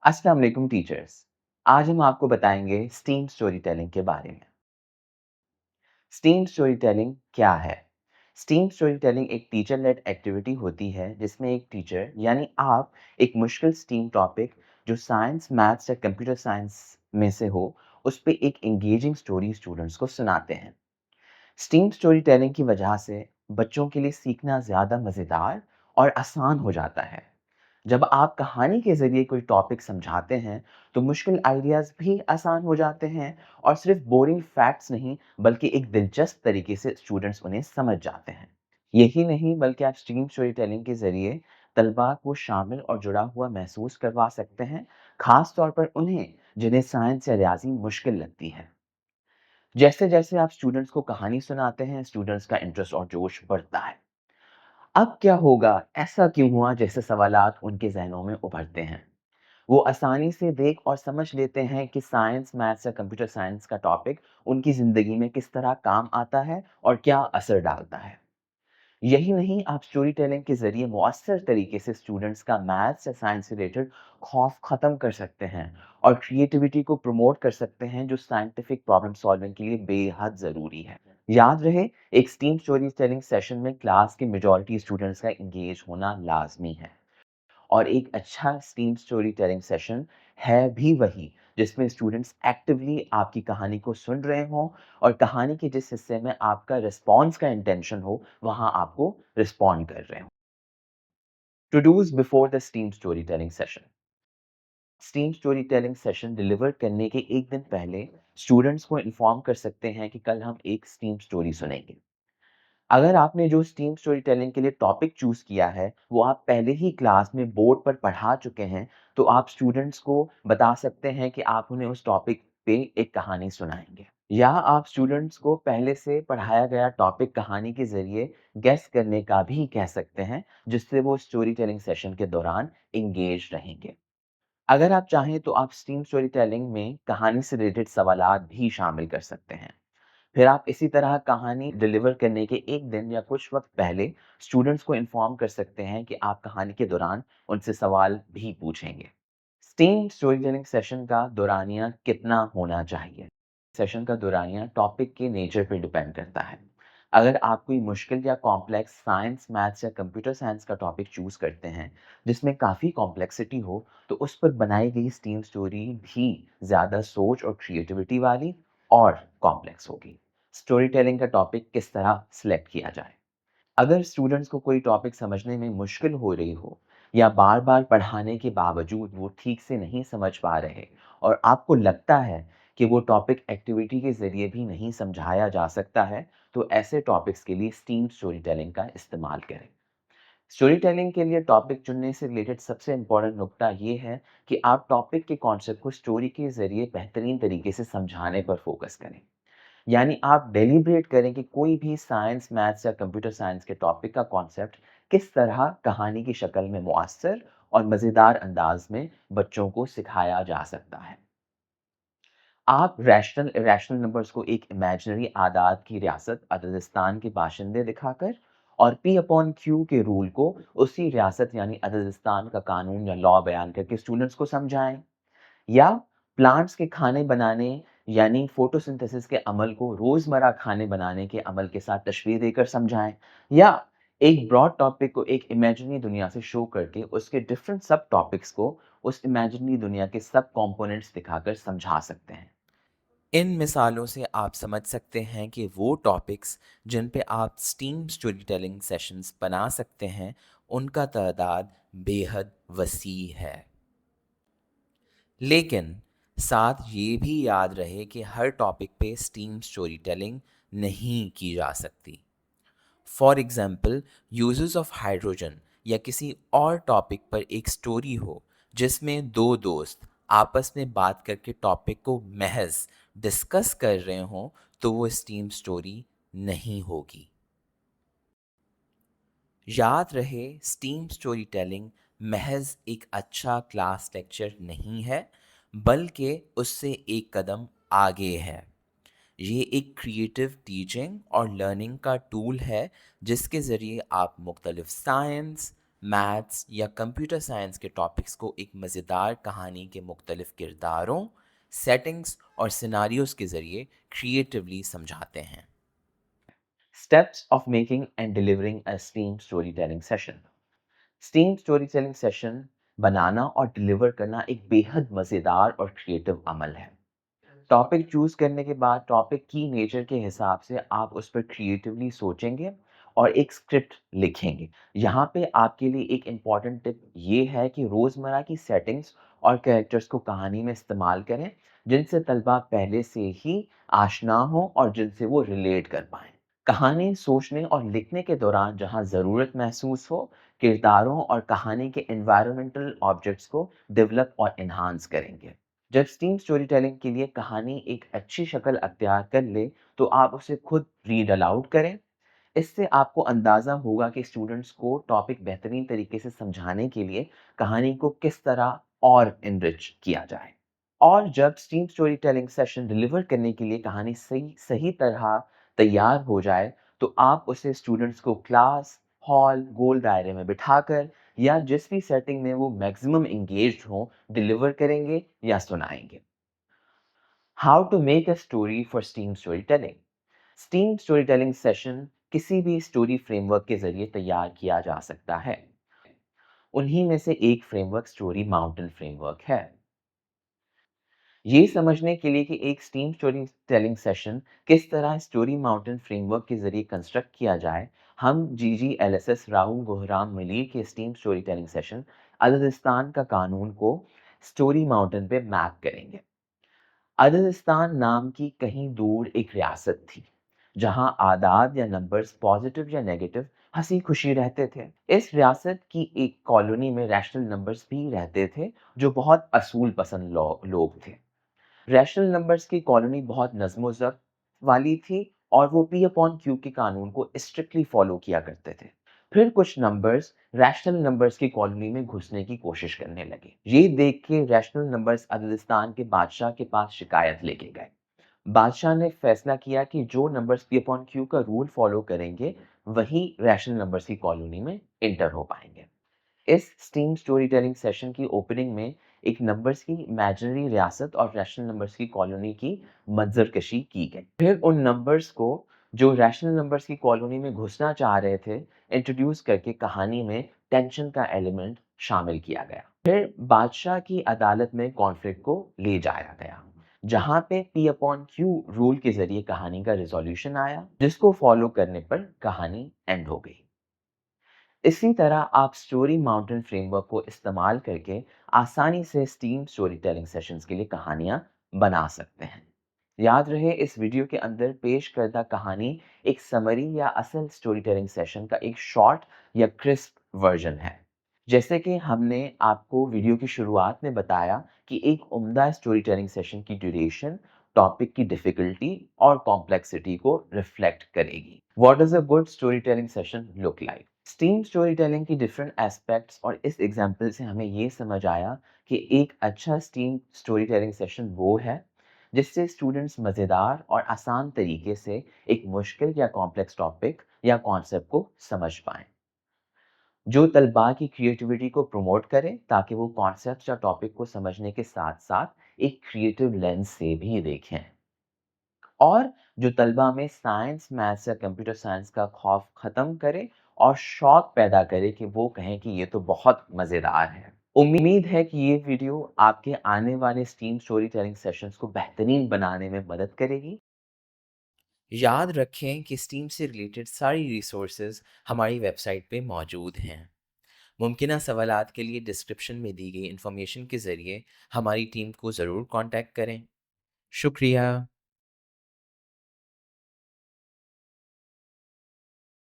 अस्सलाम वालेकुम टीचर्स। आज हम आपको बताएंगे स्टीम स्टोरी टेलिंग के बारे में। स्टीम स्टोरी टेलिंग क्या है? स्टीम स्टोरी टेलिंग एक टीचर लेड एक्टिविटी होती है जिसमें एक टीचर यानी आप एक मुश्किल स्टीम टॉपिक जो साइंस, मैथ्स या कंप्यूटर साइंस में से हो, उस पे एक एंगेजिंग स्टोरी स्टूडेंट्स को सुनाते हैं। स्टीम स्टोरी टेलिंग की वजह से बच्चों के लिए सीखना ज़्यादा मज़ेदार और आसान हो जाता है। जब आप कहानी के ज़रिए कोई टॉपिक समझाते हैं, तो मुश्किल आइडियाज़ भी आसान हो जाते हैं और सिर्फ बोरिंग फैक्ट्स नहीं, बल्कि एक दिलचस्प तरीके से स्टूडेंट्स उन्हें समझ जाते हैं। यही नहीं, बल्कि आप स्ट्रीम स्टोरी टेलिंग के ज़रिए तलबा को शामिल और जुड़ा हुआ महसूस करवा सकते हैं, खास तौर पर उन्हें जिन्हें साइंस या रियाज़ी मुश्किल लगती है। जैसे-जैसे आप स्टूडेंट्स को कहानी सुनाते हैं, स्टूडेंट्स का इंटरेस्ट और जोश बढ़ता है। अब क्या होगा, ऐसा क्यों हुआ जैसे सवालात उनके ज़हनों में उभरते हैं। वो आसानी से देख और समझ लेते हैं कि साइंस, मैथ्स या कंप्यूटर साइंस का टॉपिक उनकी ज़िंदगी में किस तरह काम आता है और क्या असर डालता है। यही नहीं, आप स्टोरी टेलिंग के ज़रिए मौअस्सर तरीके से स्टूडेंट्स का मैथ्स या साइंस से रिलेटेड खौफ ख़त्म कर सकते हैं और क्रिएटिविटी को प्रमोट कर सकते हैं, जो साइंटिफिक प्रॉब्लम सॉल्विंग के लिए बेहद ज़रूरी है। याद रहे, एक स्टीम स्टोरी टेलिंग सेशन में क्लास के मेजॉरिटी स्टूडेंट्स का एंगेज होना लाज़मी है। और एक अच्छा स्टीम स्टोरी टेलिंग सेशन है भी वही जिसमें स्टूडेंट्स एक्टिवली आपकी कहानी को सुन रहे हों और कहानी के जिस हिस्से में आपका रिस्पॉन्स का इंटेंशन हो, वहां आपको रिस्पॉन्ड कर रहे हों। To dos before the steam story telling session. Steam story telling session deliver करने के एक दिन पहले स्टूडेंट्स को इन्फॉर्म कर सकते हैं कि कल हम एक स्टीम स्टोरी सुनेंगे। अगर आपने जो स्टीम स्टोरी टेलिंग के लिए टॉपिक चूज किया है, वो आप पहले ही क्लास में बोर्ड पर पढ़ा चुके हैं, तो आप स्टूडेंट्स को बता सकते हैं कि आप उन्हें उस टॉपिक पे एक कहानी सुनाएंगे। या आप स्टूडेंट्स को पहले से पढ़ाया गया टॉपिक कहानी के ज़रिए गेस करने का भी कह सकते हैं, जिससे वो स्टोरी टेलिंग सेशन के दौरान एंगेज रहेंगे। अगर आप चाहें तो आप स्टीम स्टोरी टेलिंग में कहानी से रिलेटेड सवालात भी शामिल कर सकते हैं। फिर आप इसी तरह कहानी डिलीवर करने के एक दिन या कुछ वक्त पहले स्टूडेंट्स को इन्फॉर्म कर सकते हैं कि आप कहानी के दौरान उनसे सवाल भी पूछेंगे। स्टीम स्टोरी टेलिंग सेशन का दौरानिया कितना होना चाहिए? सेशन का दौरानिया टॉपिक के नेचर पर डिपेंड करता है। अगर आप कोई मुश्किल या कॉम्प्लेक्स साइंस, मैथ्स या कंप्यूटर साइंस का टॉपिक चूज करते हैं जिसमें काफ़ी कॉम्प्लेक्सिटी हो, तो उस पर बनाई गई स्टीम स्टोरी भी ज़्यादा सोच और क्रिएटिविटी वाली और कॉम्प्लेक्स होगी। स्टोरी टेलिंग का टॉपिक किस तरह सिलेक्ट किया जाए? अगर स्टूडेंट्स को कोई टॉपिक समझने में मुश्किल हो रही हो या बार-बार पढ़ाने के बावजूद वो ठीक से नहीं समझ पा रहे और आपको लगता है कि वो टॉपिक एक्टिविटी के ज़रिए भी नहीं समझाया जा सकता है, तो ऐसे टॉपिक्स के लिए स्टीम स्टोरी टेलिंग का इस्तेमाल करें। स्टोरी टेलिंग के लिए टॉपिक चुनने से रिलेटेड सबसे इम्पोर्टेंट नुकता ये है कि आप टॉपिक के कॉन्सेप्ट को स्टोरी के ज़रिए बेहतरीन तरीके से समझाने पर फोकस करें। यानी आप डेलिब्रेट करें कि कोई भी साइंस, मैथ्स या कंप्यूटर साइंस के टॉपिक का कॉन्सेप्ट किस तरह कहानी की शक्ल में मुअस्सर और मज़ेदार अंदाज में बच्चों को सिखाया जा सकता है। आप रैशनल इरैशनल नंबर्स को एक इमेजिनरी आदाद की रियासत अददिस्तान के बाशिंदे दिखाकर और पी अपॉन क्यू के रूल को उसी रियासत यानी अददिस्तान का कानून या लॉ बयान करके स्टूडेंट्स को समझाएं। या प्लांट्स के खाने बनाने यानी फोटोसिंथेसिस के अमल को रोजमर्रा खाने बनाने के अमल के साथ तशबीह देकर समझाएं। या एक ब्रॉड टॉपिक को एक इमेजिनरी दुनिया से शो करके उसके डिफरेंट सब टॉपिक्स को उस इमेजिनरी दुनिया के सब कंपोनेंट्स दिखाकर समझा सकते हैं। इन मिसालों से आप समझ सकते हैं कि वो टॉपिक्स जिन पे आप स्टीम स्टोरी टेलिंग सेशंस बना सकते हैं, उनका तादाद बेहद वसी है। लेकिन साथ ये भी याद रहे कि हर टॉपिक पे स्टीम स्टोरी टेलिंग नहीं की जा सकती। For example, uses of hydrogen या किसी और टॉपिक पर एक स्टोरी हो जिसमें दो दोस्त आपस में बात करके टॉपिक को महज डिस्कस कर रहे हों, तो वो स्टीम स्टोरी नहीं होगी। याद रहे, स्टीम स्टोरी टेलिंग महज एक अच्छा क्लास लेक्चर नहीं है, बल्कि उससे एक कदम आगे है। ये एक क्रिएटिव टीचिंग और लर्निंग का टूल है जिसके ज़रिए आप मुख्तलिफ साइंस, मैथ्स या कंप्यूटर साइंस के टॉपिक्स को एक मज़ेदार कहानी के मुख्तलिफ किरदारों, सेटिंग्स और सिनारियोज के ज़रिए क्रिएटिवली समझाते हैं। Steps of making and delivering a STEAM story telling session. Steam story telling session बनाना और डिलीवर करना एक बेहद मज़ेदार और क्रिएटिव अमल है। टॉपिक चूज करने के बाद टॉपिक की नेचर के हिसाब से आप उस पर क्रिएटिवली सोचेंगे और एक स्क्रिप्ट लिखेंगे। यहाँ पे आपके लिए एक इम्पॉर्टेंट टिप ये है कि रोज़मर्रा की सेटिंग्स और कैरेक्टर्स को कहानी में इस्तेमाल करें जिनसे तलबा पहले से ही आशना हो और जिनसे वो रिलेट कर पाएँ। कहानी सोचने और लिखने के दौरान जहाँ ज़रूरत महसूस हो, किरदारों और कहानी के एनवायरनमेंटल ऑब्जेक्ट्स को डेवलप और एनहांस करेंगे। जब स्टीम स्टोरी टेलिंग के लिए कहानी एक अच्छी शक्ल अख्तियार कर ले, तो आप उसे खुद रीड अलाउड करें। इससे आपको अंदाज़ा होगा कि स्टूडेंट्स को टॉपिक बेहतरीन तरीके से समझाने के लिए कहानी को किस तरह और इनरिच किया जाए। और जब steam story telling session deliver करने के लिए कहानी सही सही तरह तैयार हो जाए, तो आप उसे स्टूडेंट्स को क्लास, हॉल, गोल दायरे में बिठाकर या जिस भी सेटिंग में वो मैक्सिमम एंगेज्ड हों, डिलीवर करेंगे या सुनाएंगे। How to make a story for steam story telling. Steam story telling session किसी भी स्टोरी फ्रेमवर्क के जरिए तैयार किया जा सकता है। उन्हीं में से एक फ्रेमवर्क स्टोरी माउंटेन फ्रेमवर्क है। ये समझने के लिए कि एक स्टीम स्टोरी टेलिंग सेशन किस तरह स्टोरी माउंटेन फ्रेमवर्क के जरिए कंस्ट्रक्ट किया जाए, हम GGLSS राहुल गोहराम मलिर के स्टीम स्टोरी टेलिंग सेशन अददिस्तान का कानून को स्टोरी माउंटेन पे मैप करेंगे। अददिस्तान नाम की कहीं दूर एक रियासत थी, जहां आदाद या नंबर्स पॉजिटिव या नेगेटिव हंसी खुशी रहते थे। इस रियासत की एक कॉलोनी में रैशनल नंबर्स भी रहते थे, जो बहुत असूल पसंद लोग थे। रैशनल नंबर्स की कॉलोनी बहुत नज़्म ज़ब्त वाली थी और वो पी अपॉन क्यू के कानून को स्ट्रिक्टली फॉलो किया करते थे। फिर कुछ नंबर्स रैशनल नंबर्स की कॉलोनी में घुसने की कोशिश करने लगे। ये देख के रैशनल नंबर्स अदलिस्तान के बादशाह के पास शिकायत लेके गए। बादशाह ने फैसला किया कि जो नंबर्स पी अपॉन क्यू का रूल फॉलो करेंगे, वही रैशनल नंबर्स की कॉलोनी में इंटर हो पाएंगे। इस स्टीम स्टोरी टेलिंग सेशन की ओपनिंग में एक नंबर्स की इमेजिनरी रियासत और रैशनल नंबर्स की कॉलोनी की मंजरकशी की गई। फिर उन नंबर्स को जो रैशनल नंबर्स की कॉलोनी में घुसना चाह रहे थे, इंट्रोड्यूस करके कहानी में टेंशन का एलिमेंट शामिल किया गया। फिर बादशाह की अदालत में कॉन्फ्लिक्ट को ले जाया गया, जहां पे पी अपॉन क्यू रूल के जरिए कहानी का रिजोल्यूशन आया, जिसको फॉलो करने पर कहानी एंड हो गई। इसी तरह आप स्टोरी माउंटेन फ्रेमवर्क को इस्तेमाल करके आसानी से स्टीम स्टोरी टेलिंग सेशंस के लिए कहानियां बना सकते हैं। याद रहे, इस वीडियो के अंदर पेश करदा कहानी एक समरी या असल स्टोरी टेलिंग सेशन का एक शॉर्ट या क्रिस्प वर्जन है। जैसे कि हमने आपको वीडियो की शुरुआत में बताया कि एक उम्दा स्टोरी टेलिंग सेशन की ड्यूरेशन टॉपिक की डिफिकल्टी और कॉम्प्लेक्सिटी को रिफ्लेक्ट करेगी। What does a good story telling session look like? Steam story telling की डिफरेंट एस्पेक्ट्स और इस एग्जाम्पल से हमें ये समझ आया कि एक अच्छा स्टीम स्टोरी टेलिंग सेशन वो है जिससे स्टूडेंट्स मज़ेदार और आसान तरीके से एक मुश्किल या कॉम्प्लेक्स टॉपिक या कॉन्सेप्ट को समझ पाएं, जो तलबा की क्रिएटिविटी को प्रमोट करे ताकि वो कॉन्सेप्ट या टॉपिक को समझने के साथ साथ एक क्रिएटिव लेंस से भी देखें, और जो तलबा में साइंस, मैथ्स या कंप्यूटर साइंस का खौफ ख़त्म करे और शौक पैदा करे कि वो कहें कि ये तो बहुत मज़ेदार है। उम्मीद है कि ये वीडियो आपके आने वाले स्टीम स्टोरी टेलिंग सेशंस को बेहतरीन बनाने में मदद करेगी। याद रखें कि स्टीम से रिलेटेड सारी रिसोर्सेज हमारी वेबसाइट पे मौजूद हैं। मुमकिन सवालात के लिए डिस्क्रिप्शन में दी गई इन्फॉर्मेशन के ज़रिए हमारी टीम को ज़रूर कांटेक्ट करें। शुक्रिया।